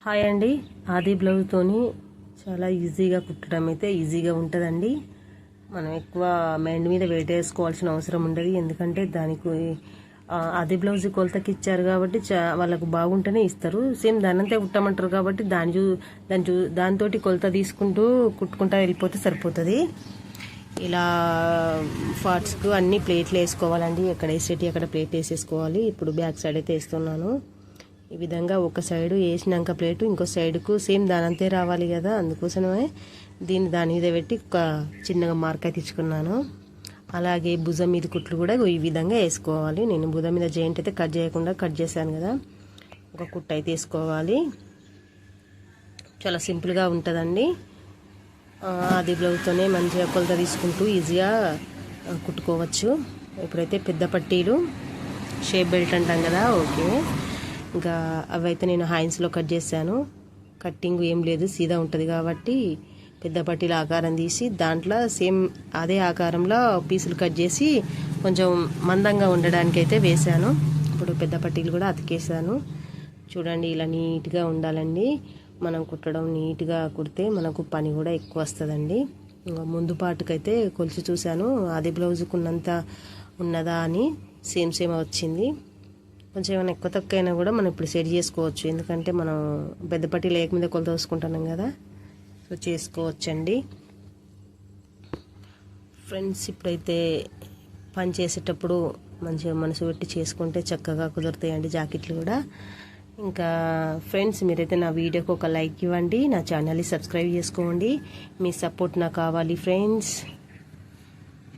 Hi అండి. ఆది బ్లౌజ్తోని చాలా ఈజీగా కుట్టడం అయితే ఈజీగా ఉంటుందండి. మనం ఎక్కువ మైండ్ మీద వెయిట్ వేసుకోవాల్సిన అవసరం ఉండదు. ఎందుకంటే దానికి ఆది బ్లౌజ్ కొలతకి ఇచ్చారు కాబట్టి వాళ్ళకు బాగుంటేనే ఇస్తారు. సేమ్ దానంతే కుట్టమంటారు కాబట్టి దాంతో కొలత తీసుకుంటూ కుట్టుకుంటా వెళ్ళిపోతే సరిపోతుంది. ఇలా పార్ట్స్కు అన్ని ప్లేట్లు వేసుకోవాలండి. ఎక్కడ వేసేటి అక్కడ ప్లేట్ వేసేసుకోవాలి. ఇప్పుడు బ్యాక్ సైడ్ అయితే వేస్తున్నాను. ఈ విధంగా ఒక సైడు వేసినాక ప్లేటు ఇంకో సైడ్కు సేమ్ దానంతే రావాలి కదా, అందుకోసమే దాని మీద పెట్టి ఒక చిన్నగా మార్క్ అయితే ఇచ్చుకున్నాను. అలాగే భుజం మీద కుట్లు కూడా ఈ విధంగా వేసుకోవాలి. నేను భుజం మీద జాయింట్ అయితే కట్ చేయకుండా కట్ చేశాను కదా, ఒక కుట్టు అయితే వేసుకోవాలి. చాలా సింపుల్గా ఉంటుందండి. అది బ్లౌజ్తోనే మంచిగా కొలత తీసుకుంటూ ఈజీగా కుట్టుకోవచ్చు. ఇప్పుడైతే పెద్ద పట్టీలు షేప్ బెల్ట్ అంటాం కదా, ఓకే. ఇంకా అవైతే నేను హ్యాండ్స్లో కట్ చేశాను. కట్టింగ్ ఏం లేదు, సీదా ఉంటుంది కాబట్టి పెద్ద పట్టీల ఆకారం తీసి దాంట్లో సేమ్ అదే ఆకారంలో పీసులు కట్ చేసి కొంచెం మందంగా ఉండడానికి అయితే వేశాను. ఇప్పుడు పెద్ద పట్టీలు కూడా అతికేసాను. చూడండి, ఇలా నీట్గా ఉండాలండి. మనం కుట్టడం నీట్గా కుడితే మనకు పని కూడా ఎక్కువ వస్తుందండి. ఇంకా ముందు పాటుకైతే కొలిచి చూశాను, అది బ్లౌజుకున్నంత ఉన్నదా అని. సేమ్ వచ్చింది. కొంచెం ఏమైనా ఎక్కువ తక్కువ అయినా కూడా మనం ఇప్పుడు సెట్ చేసుకోవచ్చు. ఎందుకంటే మనం పెద్ద పట్టి లేకముందే కొలత వేసుకుంటున్నాం కదా, సో చేసుకోవచ్చండి. ఫ్రెండ్స్, ఇప్పుడైతే పని చేసేటప్పుడు మంచిగా మనసు పెట్టి చేసుకుంటే చక్కగా కుదురుతాయండి జాకెట్లు కూడా. ఇంకా ఫ్రెండ్స్, మీరైతే నా వీడియోకి ఒక లైక్ ఇవ్వండి, నా ఛానల్ని సబ్స్క్రైబ్ చేసుకోండి. మీ సపోర్ట్ నాకు కావాలి ఫ్రెండ్స్.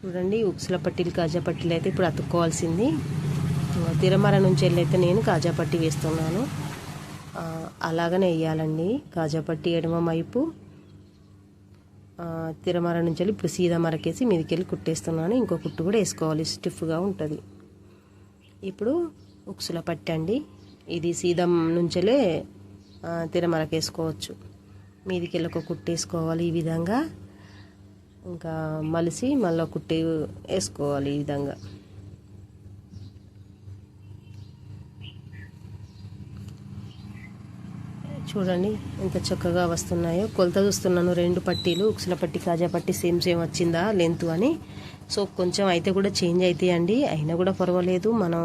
చూడండి, ఉక్సుల పట్టీలు కాజా పట్టీలు అయితే ఇప్పుడు అతుక్కోవాల్సింది. తిరమర నుంచి వెళ్ళైతే నేను కాజా పట్టి వేస్తున్నాను. అలాగనే వేయాలండి. కాజా పట్టి ఎడమ వైపు, తిరమర నుంచి వెళ్ళి ఇప్పుడు సీదా మరకేసి మీదకి వెళ్ళి కుట్టేస్తున్నాను. ఇంకో కుట్టు కూడా వేసుకోవాలి, స్టిఫ్గా ఉంటుంది. ఇప్పుడు ఉక్సుల పట్టి అండి, ఇది సీదా నుంచెలే తిరమరకేసుకోవచ్చు. మీదికి వెళ్ళి ఒక కుట్టు వేసుకోవాలి ఈ విధంగా. ఇంకా మలిసి మళ్ళీ కుట్టి వేసుకోవాలి ఈ విధంగా. చూడండి ఎంత చక్కగా వస్తున్నాయో. కొలత చూస్తున్నాను, 2 పట్టీలు ఉక్సుల పట్టి కాజా పట్టి సేమ్ వచ్చిందా లెంత్ అని. సో కొంచెం అయితే కూడా చేంజ్ అవుతాయండి, అయినా కూడా పర్వాలేదు. మనం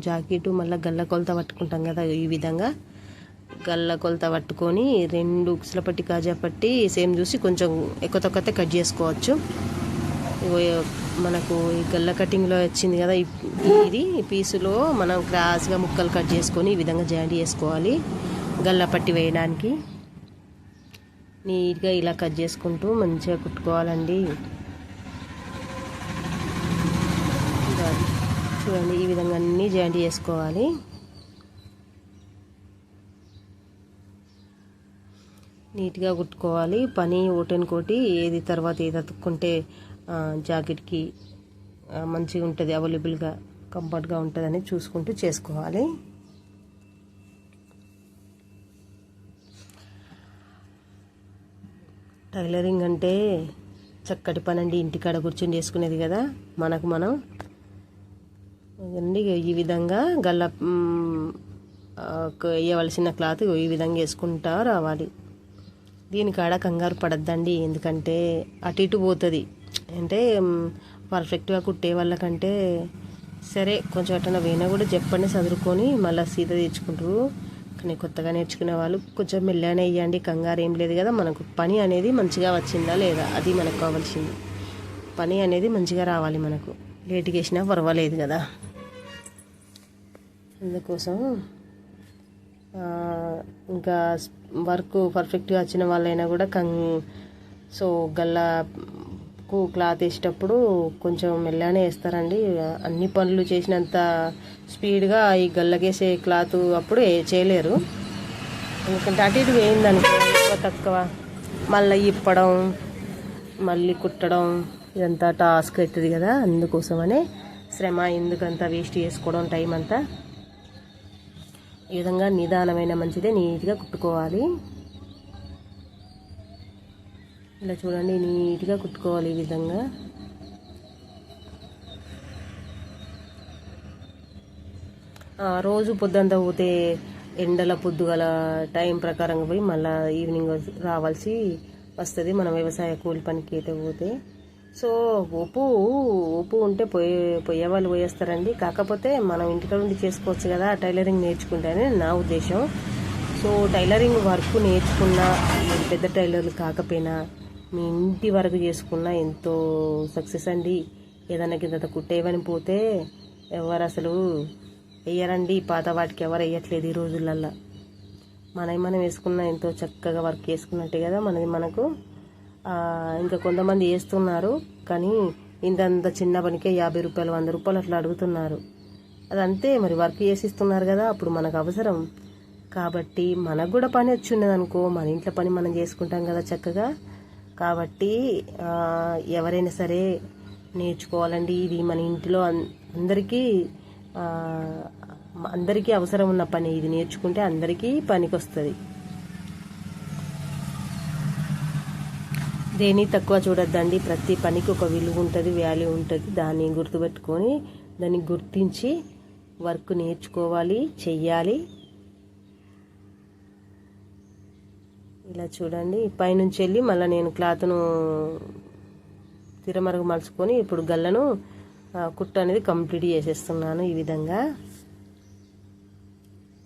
జాకెట్ మళ్ళీ గల్ల కొలత పట్టుకుంటాం కదా, ఈ విధంగా గల్ల కొలత పట్టుకొని 2 ఉక్సుల పట్టి కాజా పట్టి సేమ్ చూసి కొంచెం ఎక్కువ తక్కువ కట్ చేసుకోవచ్చు. మనకు ఈ గల్ల కటింగ్లో వచ్చింది కదా, ఇది పీసులో మనం క్రాస్గా ముక్కలు కట్ చేసుకొని ఈ విధంగా జాయింట్ చేసుకోవాలి. గల్ల పట్టి వేయడానికి నీట్గా ఇలా కట్ చేసుకుంటూ మంచిగా కుట్టుకోవాలండి. చూడండి, ఈ విధంగా అన్నీ జాయింట్ చేసుకోవాలి. నీట్గా కుట్టుకోవాలి. పని ఒకటినుకోటి ఏది తర్వాత ఏది అతుక్కుంటే జాకెట్కి మంచిగా ఉంటుంది, అవైలబుల్గా కంఫర్ట్గా ఉంటుందని చూసుకుంటూ చేసుకోవాలి. టైలరింగ్ అంటే చక్కటి పని అండి, ఇంటికాడ కూర్చొని చేసుకునేది కదా. మనం ఈ విధంగా గల్ల వేయవలసిన క్లాత్ ఈ విధంగా వేసుకుంటా రావాలి. దీనికాడ కంగారు పడద్దండి, ఎందుకంటే అటు ఇటు పోతుంది. అంటే పర్ఫెక్ట్గా కుట్టే వాళ్ళకంటే సరే కొంచెం అట్లా వేనా కూడా చెప్పండి, చదువుకొని మళ్ళీ సీత తెచ్చుకుంటారు. కానీ కొత్తగా నేర్చుకునే వాళ్ళు కొంచెం మెల్లగానే వేయండి, కంగారు ఏం లేదు కదా. మనకు పని అనేది మంచిగా వచ్చిందా లేదా, అది మనకు కావాల్సింది. పని అనేది మంచిగా రావాలి మనకు, లేట్గా వేసినా పర్వాలేదు కదా. అందుకోసం ఇంకా వర్క్ పర్ఫెక్ట్గా వచ్చిన వాళ్ళైనా కూడా సో గల్లకు క్లాత్ వేసేటప్పుడు కొంచెం మెల్లగానే వేస్తారండి. అన్ని పనులు చేసినంత స్పీడ్గా ఈ గల్లకేసే క్లాత్ అప్పుడు చేయలేరు. ఎందుకంటే అటు ఇటు వేయిందనుకో ఎక్కువ తక్కువ మళ్ళీ ఇప్పడం మళ్ళీ కుట్టడం ఇదంతా టాస్క్ అవుతుంది కదా. అందుకోసమనే శ్రమ ఎందుకంతా వేస్ట్ చేసుకోవడం టైం అంతా. ఈ విధంగా నిదానమైన మంచిదే, నీట్గా కుట్టుకోవాలి. ఇలా చూడండి, నీట్గా కుట్టుకోవాలి ఈ విధంగా. రోజు పొద్దుంతా పోతే ఎండల పొద్దుగల టైం ప్రకారంగా పోయి మళ్ళీ ఈవినింగ్ రావాల్సి వస్తుంది మనం వ్యవసాయ కూలి పనికి అయితే పోతే. సో ఉప్పు ఉంటే పొయ్యే వాళ్ళు పోయేస్తారండి. కాకపోతే మనం ఇంటికాడ ఉండి చేసుకోవచ్చు కదా టైలరింగ్ నేర్చుకుంటేనే నా ఉద్దేశం. సో టైలరింగ్ వర్క్ నేర్చుకున్నా పెద్ద టైలర్లు కాకపోయినా మీ ఇంటి వరకు చేసుకున్నా ఎంతో సక్సెస్ అండి. ఏదైనా కింద కుట్టేవని పోతే ఎవరు అసలు వేయరండి, పాత వాటికి ఎవరు వేయట్లేదు ఈ రోజులల్లో. మనం వేసుకున్న ఎంతో చక్కగా వర్క్ చేసుకున్నట్టే కదా మనకు. ఇంకా కొంతమంది వేస్తున్నారు కానీ ఇంతంత చిన్న పనికే 50 రూపాయలు 100 రూపాయలు అట్లా అడుగుతున్నారు. అదంతే మరి, వర్క్ చేసిస్తున్నారు కదా, అప్పుడు మనకు అవసరం కాబట్టి. మనకు కూడా పని వచ్చి ఉన్నది అనుకో, మన ఇంట్లో పని మనం చేసుకుంటాం కదా చక్కగా. కాబట్టి ఎవరైనా సరే నేర్చుకోవాలండి. ఇది మన ఇంటిలో అందరికీ అవసరం ఉన్న పని. ఇది నేర్చుకుంటే అందరికీ పనికి వస్తుంది. దేని తక్కువ చూడొద్దండి. ప్రతి పనికి ఒక విలువ ఉంటుంది, వాల్యూ ఉంటుంది. దాన్ని గుర్తుపెట్టుకొని దాన్ని గుర్తించి వర్క్ నేర్చుకోవాలి, చెయ్యాలి. ఇలా చూడండి, పైనుంచి వెళ్ళి మళ్ళీ నేను క్లాత్ను తిరమరుగు మలుచుకొని ఇప్పుడు గల్లను కుట్టు అనేది కంప్లీట్ చేసేస్తున్నాను ఈ విధంగా.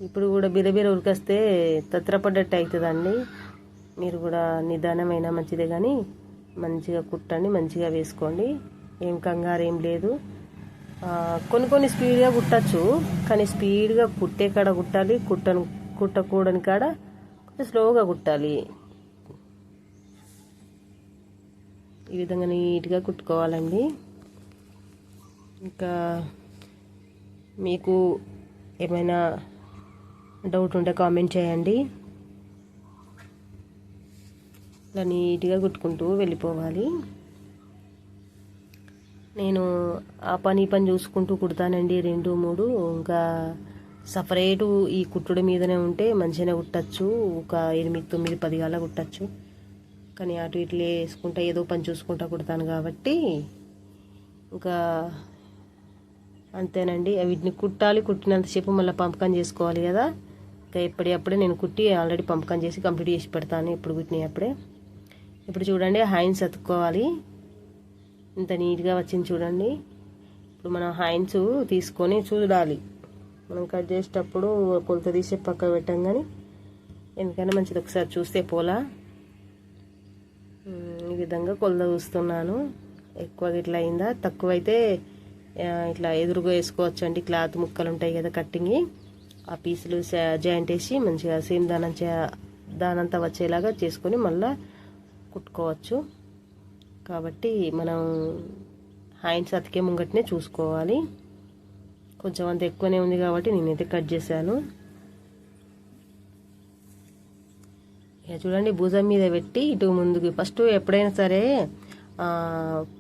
ఇప్పుడు కూడా బిరబిర ఉరికొస్తే తత్రపడ్డట్టు అవుతుందండి. మీరు కూడా నిదానమైన మంచిదే కానీ మంచిగా కుట్టండి, మంచిగా వేసుకోండి. ఏం కంగారు ఏం లేదు. కొన్ని స్పీడ్గా కుట్టచ్చు, కానీ స్పీడ్గా కుట్టే కాడ కుట్టాలి, కుట్టకూడని కాడ కొంచెం స్లోగా కుట్టాలి. ఈ విధంగా నీట్గా కుట్టుకోవాలండి. ఇంకా మీకు ఏమైనా డౌట్ ఉంటే కామెంట్ చేయండి. ఇలా నీట్గా కుట్టుకుంటూ వెళ్ళిపోవాలి. నేను ఆ పని చూసుకుంటూ కుడతానండి 2, 3. ఇంకా సపరేటు ఈ కుట్టుడు మీదనే ఉంటే మంచిగానే కుట్టచ్చు. ఒక 8, 9, 10 గాల కుట్టచ్చు. కానీ అటు ఇట్లా వేసుకుంటా ఏదో పని చూసుకుంటా కుడతాను కాబట్టి ఇంకా అంతేనండి. వీటిని కుట్టాలి, కుట్టినంతసేపు మళ్ళీ పంపకం చేసుకోవాలి కదా. ఇంకా ఎప్పుడప్పుడే నేను కుట్టి ఆల్రెడీ పంపకం చేసి కంప్లీట్ చేసి పెడతాను. ఇప్పుడు కుట్టినాయి అప్పుడే. ఇప్పుడు చూడండి, హైన్స్ అతుక్కోవాలి. ఇంత నీట్గా వచ్చింది చూడండి. ఇప్పుడు మనం హైన్స్ తీసుకొని చూడాలి. మనం కట్ చేసేటప్పుడు కొలత తీసే పక్క పెట్టాం, కానీ ఎందుకైనా మంచిది ఒకసారి చూస్తే పోలా. ఈ విధంగా కొలత చూస్తున్నాను. ఎక్కువగా ఇట్లా అయిందా, తక్కువైతే ఇట్లా ఎదురుగా వేసుకోవచ్చు అండి. క్లాత్ ముక్కలు ఉంటాయి కదా కట్టింగ్, ఆ పీసులు జాయింట్ వేసి మంచిగా సేమ్ దానంతా వచ్చేలాగా చేసుకొని మళ్ళీ కుట్టుకోవచ్చు. కాబట్టి మనం హ్యాండ్స్ అతికే ముంగట్నే చూసుకోవాలి. కొంచెం అంత ఎక్కువనే ఉంది కాబట్టి నేనైతే కట్ చేశాను. ఇక చూడండి, భుజం మీద పెట్టి ఇటు ముందుకు ఫస్ట్ ఎప్పుడైనా సరే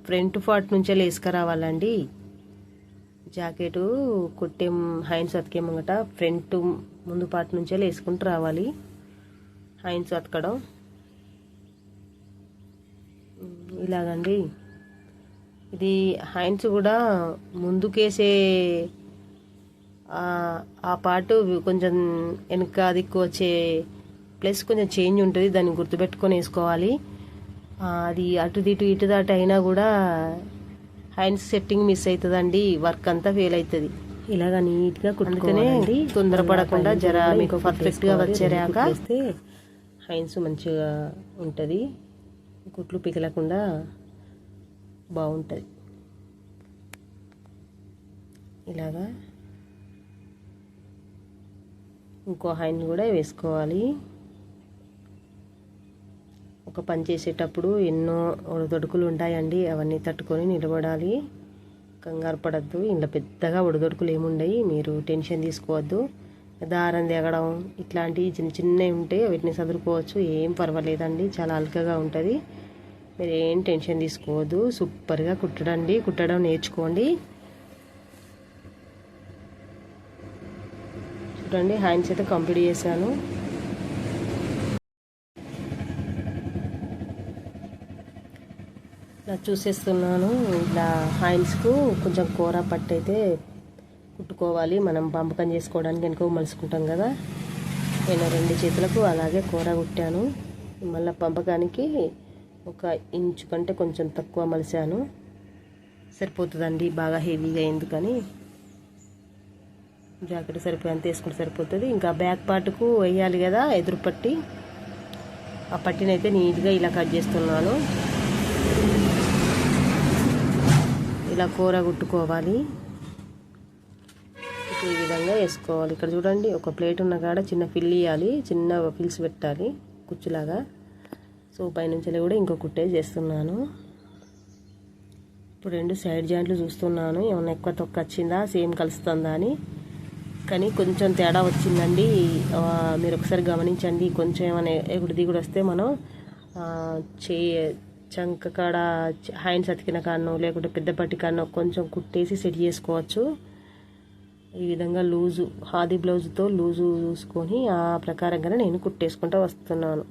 ఫ్రంట్ పార్ట్ నుంచే వేసుకురావాలండి. జాకెట్ కుట్టే హ్యాండ్స్ అతికే ముంగట ఫ్రంట్ ముందు పార్ట్ నుంచే వేసుకుంటూ రావాలి. హ్యాండ్స్ అతకడం ఇలాగండి. ఇది హ్యాండ్స్ కూడా ముందుకేసే ఆ పార్ట్ కొంచెం వెనక దిక్కు వచ్చే ప్లస్ కొంచెం చేంజ్ ఉంటుంది. దాన్ని గుర్తుపెట్టుకొని వేసుకోవాలి. అది అటు ఇటు దాటి అయినా కూడా హ్యాండ్స్ సెట్టింగ్ మిస్ అవుతుందండి. వర్క్ అంతా ఫెయిల్ అవుతుంది. ఇలాగ నీట్గా కుట్టుకునే తొందరపడకుండా జర మీకు పర్ఫెక్ట్గా వచ్చేరాక వేస్తే హ్యాండ్స్ మంచిగా ఉంటుంది. కుట్లు పిగలకుండా బాగుంటుంది. ఇలాగా ఇంకో హ్యాండ్ కూడా వేసుకోవాలి. ఒక పని చేసేటప్పుడు ఎన్నో ఒడిదొడుకులు ఉంటాయండి, అవన్నీ తట్టుకొని నిలబడాలి. కంగారు పడద్దు. ఇంట్లో పెద్దగా ఒడిదొడుకులు ఏముండయి, మీరు టెన్షన్ తీసుకోవద్దు. దారం తెగడం ఇట్లాంటివి చిన్నవి ఉంటే వీటిని చదువుకోవచ్చు, ఏం పర్వాలేదండి. చాలా అల్కగా ఉంటుంది. మీరు ఏం టెన్షన్ తీసుకోవద్దు. సూపర్గా కుట్టడం నేర్చుకోండి. చూడండి, హ్యాండ్స్ అయితే కంప్లీట్ చేశాను. ఇలా చూసేస్తున్నాను. ఇలా హ్యాండ్స్కు కొంచెం కూర పట్టు అయితే కుట్టుకోవాలి. మనం పంపకం చేసుకోవడానికి వెనుక మలుచుకుంటాం కదా, నేను 2 చేతులకు అలాగే కూర కుట్టాను. మళ్ళీ పంపకానికి 1 ఇంచు కంటే కొంచెం తక్కువ మలిచాను. సరిపోతుందండి, బాగా హెవీగా ఎందుకని జాకెట్ సరిపోయేంత వేసుకుంటే సరిపోతుంది. ఇంకా బ్యాక్ పార్ట్కు వేయాలి కదా ఎదురు పట్టి, ఆ పట్టిని అయితే నీట్గా ఇలా కట్ చేస్తున్నాను. ఇలా కూర కుట్టుకోవాలి, ఈ విధంగా వేసుకోవాలి. ఇక్కడ చూడండి, ఒక ప్లేట్ ఉన్న కాడ చిన్న ఫిల్ ఇవ్వాలి, చిన్న ఫిల్స్ పెట్టాలి కుచ్చులాగా. సో పైనుంచి కూడా ఇంకో కుట్టేసి చేస్తున్నాను. ఇప్పుడు 2 సైడ్ జాయింట్లు చూస్తున్నాను, ఏమన్నా ఎక్కువ తొక్క వచ్చిందా, సేమ్ కలుస్తుందా అని. కానీ కొంచెం తేడా వచ్చిందండి, మీరు ఒకసారి గమనించండి. కొంచెం ఏమైనా ఎగుడు దిగుడు వస్తే మనం చంక కాడ హ్యాండ్స్ అతికిన కాడనో లేకుంటే పెద్ద పట్టి కాడనో కొంచెం కుట్టేసి సెట్ చేసుకోవచ్చు. ఈ విధంగా లూజు హాదీ బ్లౌజ్తో లూజు చూసుకొని ఆ ప్రకారంగానే నేను కుట్టేసుకుంటూ వస్తున్నాను.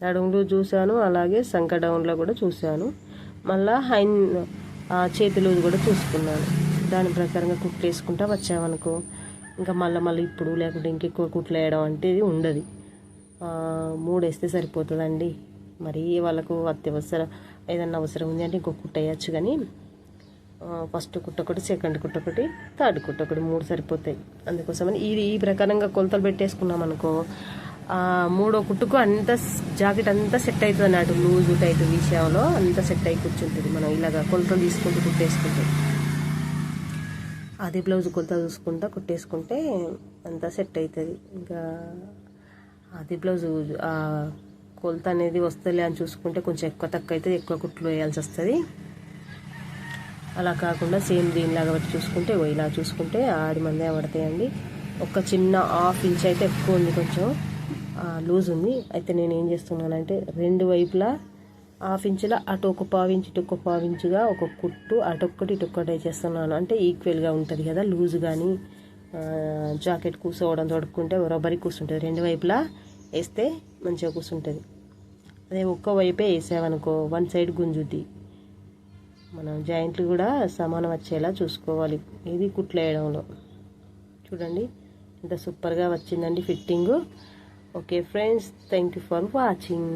నడుములు చూశాను, అలాగే సంక డౌన్లో కూడా చూశాను, మళ్ళీ చేతి లూజు కూడా చూసుకున్నాను. దాని ప్రకారంగా కుట్టేసుకుంటూ వచ్చామనుకో ఇంకా మళ్ళీ ఇప్పుడు లేకుంటే ఇంకెక్కువ కుట్లు వేయడం అంటే ఇది ఉండదు. 3 వేస్తే సరిపోతుందండి. మరి వాళ్ళకు అత్యవసరం ఏదన్నా అవసరం ఉంది అంటే ఇంకొక కుట్ట వేయచ్చు. కానీ ఫస్ట్ కుట్టొకటి, సెకండ్ కుట్టొకటి, థర్డ్ కుట్టొకటి, 3 సరిపోతాయి. అందుకోసమని ఈ ప్రకారంగా కొలతలు పెట్టేసుకున్నాం అనుకో, 3వ కుట్టుకు అంత జాకెట్ అంతా సెట్ అవుతుంది అన్నట్టు. లూజు టైట్ విషయంలో అంతా సెట్ అయి కూర్చుంటుంది. మనం ఇలాగా కొలతలు తీసుకుంటూ కుట్టేసుకుంటే, అది బ్లౌజ్ కొలత చూసుకుంటా కుట్టేసుకుంటే అంతా సెట్ అవుతుంది. ఇంకా అది బ్లౌజు కొలత అనేది వస్తలే అని చూసుకుంటే కొంచెం ఎక్కువ తక్కువ అయితే ఎక్కువ కుట్లు వేయాల్సి వస్తుంది. అలా కాకుండా సేమ్ దీనిలాగా బట్టి చూసుకుంటే ఇలా చూసుకుంటే 6 మందే పడతాయండి. ఒక చిన్న 1/2 ఇంచ్ అయితే ఎక్కువ ఉంది, కొంచెం లూజ్ ఉంది. అయితే నేను ఏం చేస్తున్నానంటే 2 వైపులా 1/2 ఇంచుల అటు ఒక 1/4 ఇంచు ఇటు ఒక 1/4 ఇంచుగా ఒక కుట్టు అటొక్కటి ఇటొక్కటి చేస్తున్నాను. అంటే ఈక్వల్గా ఉంటుంది కదా, లూజ్ కానీ జాకెట్ కూర్చోవడం తొడుక్కుంటే రబ్బరి కూర్చుంటుంది. 2 వైపులా వేస్తే మంచిగా కూర్చుంటుంది. అదే ఒక్క వైపే వేసామనుకో 1 సైడ్ గుంజుద్ది. మనం జాయింట్లు కూడా సమానం వచ్చేలా చూసుకోవాలి ఇది కుట్లు వేయడంలో. చూడండి ఎంత సూపర్గా వచ్చిందండి fitting. Okay friends, thank you for watching.